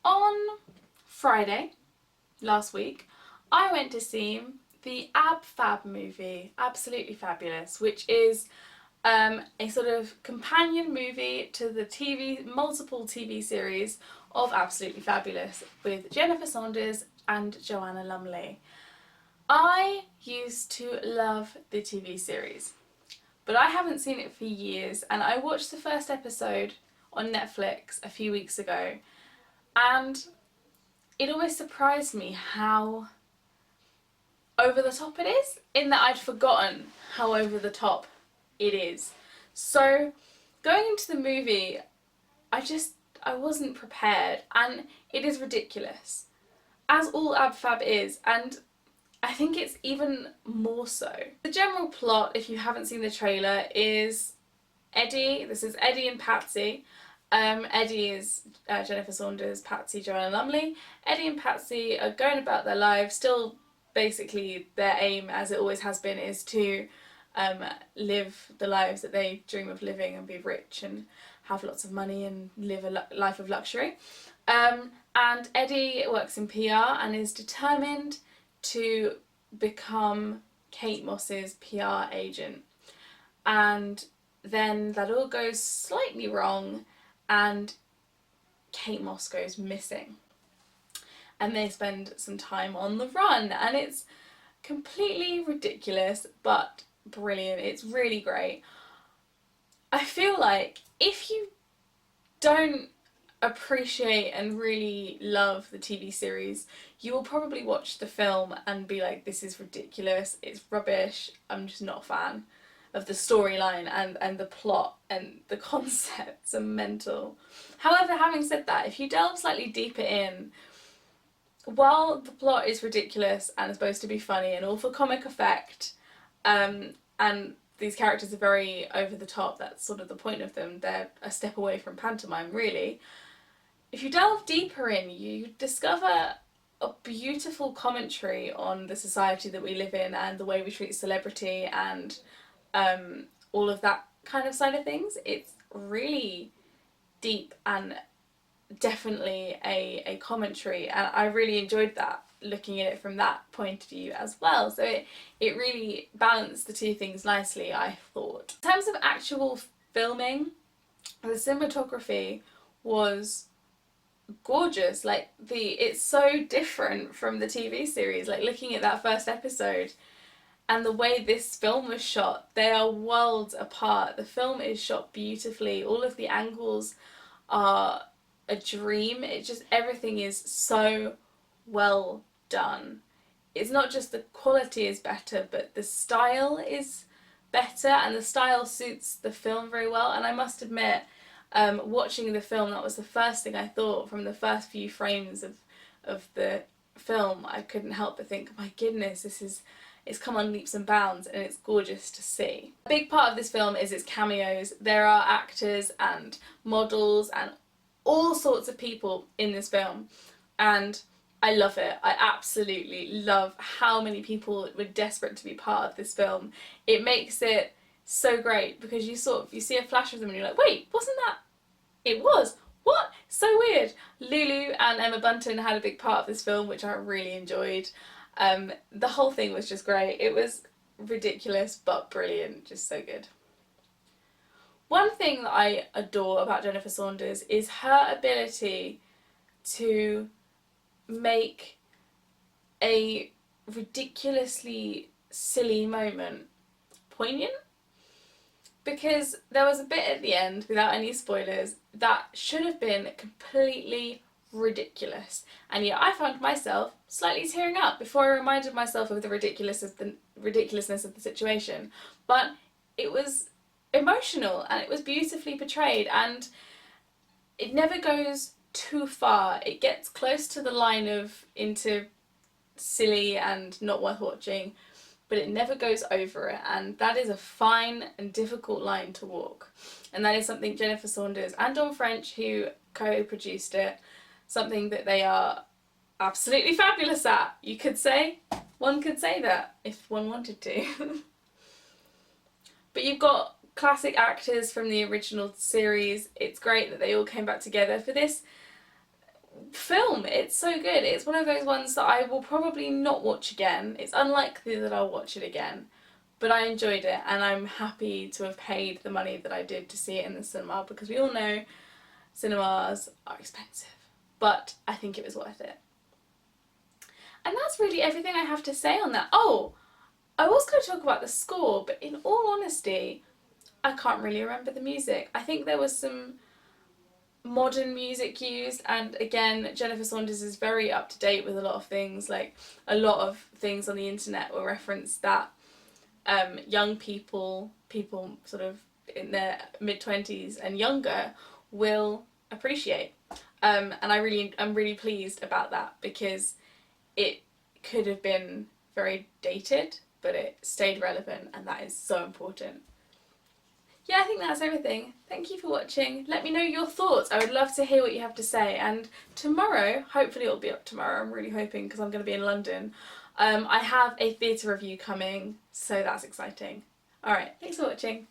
On Friday last week, I went to see the Ab Fab movie, Absolutely Fabulous, which is a sort of companion movie to the multiple TV series of Absolutely Fabulous with Jennifer Saunders and Joanna Lumley. I used to love the TV series, but I haven't seen it for years, and I watched the first episode on Netflix a few weeks ago, and it always surprised me how over the top it is, in that I'd forgotten how over the top it is. So going into the movie, I wasn't prepared, and it is ridiculous, as all Ab Fab is, and I think it's even more so. The general plot, if you haven't seen the trailer, is this is Eddie and Patsy. Eddie is Jennifer Saunders, Patsy Joanna Lumley. Eddie and Patsy are going about their lives, still basically their aim, as it always has been, is to live the lives that they dream of living and be rich and have lots of money and live a life of luxury. And Eddie works in PR and is determined to become Kate Moss's PR agent. And then that all goes slightly wrong and Kate Moss goes missing. And they spend some time on the run, and it's completely ridiculous but brilliant. It's really great. I feel like if you don't appreciate and really love the TV series, you will probably watch the film and be like, this is ridiculous, it's rubbish, I'm just not a fan of the storyline and the plot, and the concepts are mental. However, having said that, if you delve slightly deeper in, while the plot is ridiculous and is supposed to be funny and all for comic effect, and these characters are very over the top, that's sort of the point of them, they're a step away from pantomime really. If you delve deeper in, you discover a beautiful commentary on the society that we live in and the way we treat celebrity and all of that kind of side of things. It's really deep and definitely a commentary, and I really enjoyed that, looking at it from that point of view as well. So it really balanced the two things nicely, I thought. In terms of actual filming, the cinematography was gorgeous. Like it's so different from the TV series. Like looking at that first episode and the way this film was shot, they are worlds apart. The film is shot beautifully. All of the angles are a dream. Everything is so well done. It's not just the quality is better, but the style is better, and the style suits the film very well. And I must admit, watching the film, that was the first thing I thought from the first few frames of the film. I couldn't help but think, my goodness, it's come on leaps and bounds, and it's gorgeous to see. A big part of this film is its cameos. There are actors and models and all sorts of people in this film, and I love it. I absolutely love how many people were desperate to be part of this film. It makes it so great because you see a flash of them and you're like, wait, wasn't that? It was. What? So weird. Lulu and Emma Bunton had a big part of this film, which I really enjoyed. The whole thing was just great. It was ridiculous but brilliant, just so good. One thing that I adore about Jennifer Saunders is her ability to make a ridiculously silly moment poignant. Because there was a bit at the end, without any spoilers, that should have been completely ridiculous, and yet I found myself slightly tearing up before I reminded myself of the ridiculousness of the situation. But it was emotional and it was beautifully portrayed, and it never goes too far. It gets close to the line of into silly and not worth watching, but it never goes over it, and that is a fine and difficult line to walk. And that is something Jennifer Saunders and Dawn French, who co-produced it, something that they are absolutely fabulous at. One could say that if one wanted to. But you've got classic actors from the original series. It's great that they all came back together for this film. It's so good. It's one of those ones that I will probably not watch again. It's unlikely that I'll watch it again, but I enjoyed it and I'm happy to have paid the money that I did to see it in the cinema, because we all know cinemas are expensive, but I think it was worth it. And that's really everything I have to say on that. Oh, I was going to talk about the score, but in all honesty, I can't really remember the music. I think there was some modern music used, and again, Jennifer Saunders is very up to date with a lot of things. Like, a lot of things on the internet will reference that young people sort of in their mid-20s and younger will appreciate. And I'm really pleased about that, because it could have been very dated, but it stayed relevant, and that is so important. Yeah, I think that's everything. Thank you for watching. Let me know your thoughts. I would love to hear what you have to say. And tomorrow, hopefully it'll be up tomorrow, I'm really hoping, because I'm going to be in London. I have a theatre review coming, so that's exciting. Alright, thanks for watching.